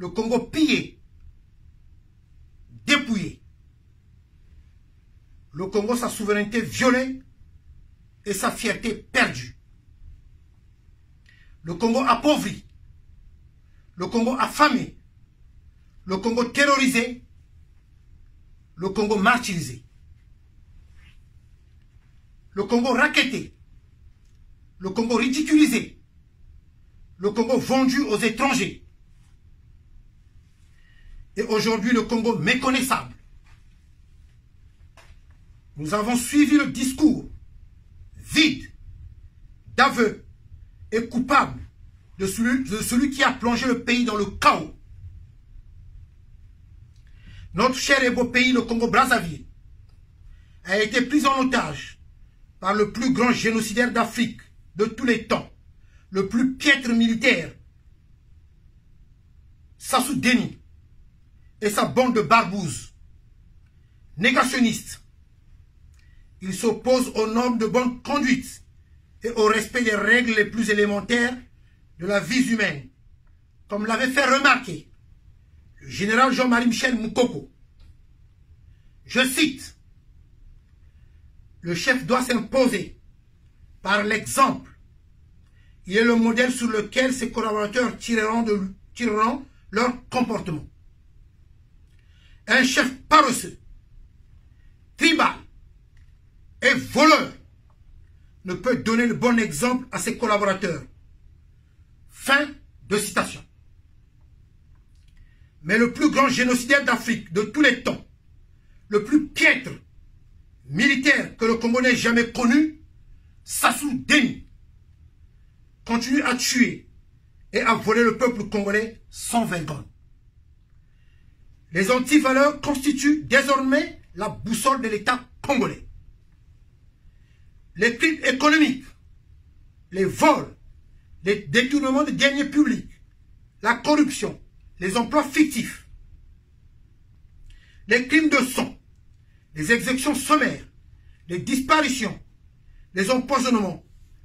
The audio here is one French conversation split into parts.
le Congo pillé, dépouillé. Le Congo, sa souveraineté violée et sa fierté perdue. Le Congo appauvri. Le Congo affamé. Le Congo terrorisé. Le Congo martyrisé. Le Congo racketté. Le Congo ridiculisé. Le Congo vendu aux étrangers. Et aujourd'hui, le Congo méconnaissable. Nous avons suivi le discours vide, d'aveu et coupable de celui qui a plongé le pays dans le chaos. Notre cher et beau pays, le Congo-Brazzaville, a été pris en otage par le plus grand génocidaire d'Afrique de tous les temps, le plus piètre militaire, Sassou Deni et sa bande de barbouzes, négationnistes. Il s'oppose aux normes de bonne conduite et au respect des règles les plus élémentaires de la vie humaine, comme l'avait fait remarquer le général Jean-Marie Michel Moukoko. Je cite, « Le chef doit s'imposer par l'exemple. Il est le modèle sur lequel ses collaborateurs tireront leur comportement. Un chef paresseux, tribal et voleur ne peut donner le bon exemple à ses collaborateurs. » Fin de citation. Mais le plus grand génocidaire d'Afrique de tous les temps, le plus piètre militaire que le Congo n'ait jamais connu, Sassou Deni, continue à tuer et à voler le peuple congolais sans vergogne. Les antivaleurs constituent désormais la boussole de l'État congolais. Les crimes économiques, les vols, les détournements de deniers publics, la corruption, les emplois fictifs, les crimes de sang, les exécutions sommaires, les disparitions, les empoisonnements,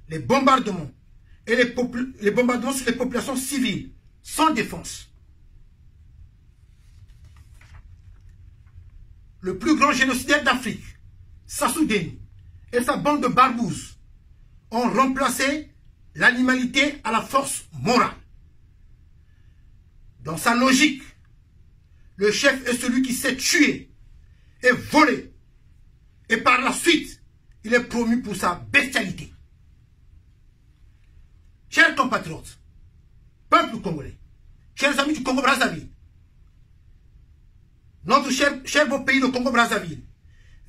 les bombardements et les bombardements sur les populations civiles sans défense. Le plus grand génocidaire d'Afrique, Sassou Deni, et sa bande de barbouzes ont remplacé l'animalité à la force morale. Dans sa logique, le chef est celui qui sait tuer et voler, et par la suite, il est promu pour sa bestialité. Chers compatriotes, peuple congolais, chers amis du Congo-Brazzaville, notre cher beau pays, le Congo-Brazzaville,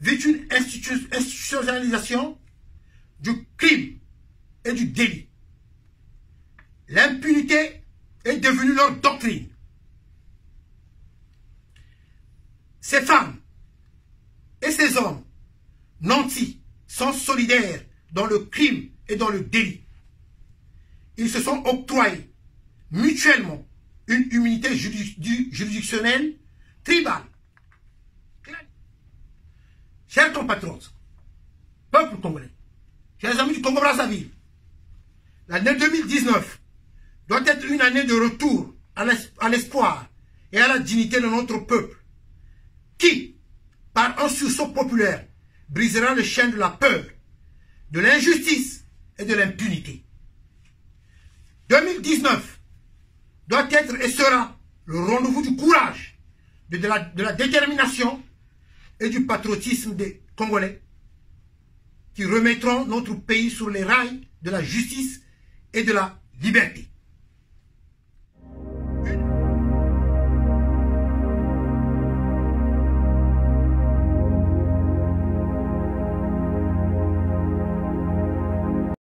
vit une institutionnalisation du crime et du délit. L'impunité est devenue leur doctrine. Ces femmes et ces hommes nantis sont solidaires dans le crime et dans le délit. Ils se sont octroyés mutuellement une immunité juridictionnelle tribale. Chers compatriotes, peuple congolais, chers amis du Congo-Brazzaville, l'année 2019 doit être une année de retour à l'espoir et à la dignité de notre peuple, qui, par un sursaut populaire, brisera le chêne de la peur, de l'injustice et de l'impunité. 2019 doit être et sera le rendez-vous du courage, de la détermination et du patriotisme des Congolais qui remettront notre pays sur les rails de la justice et de la liberté.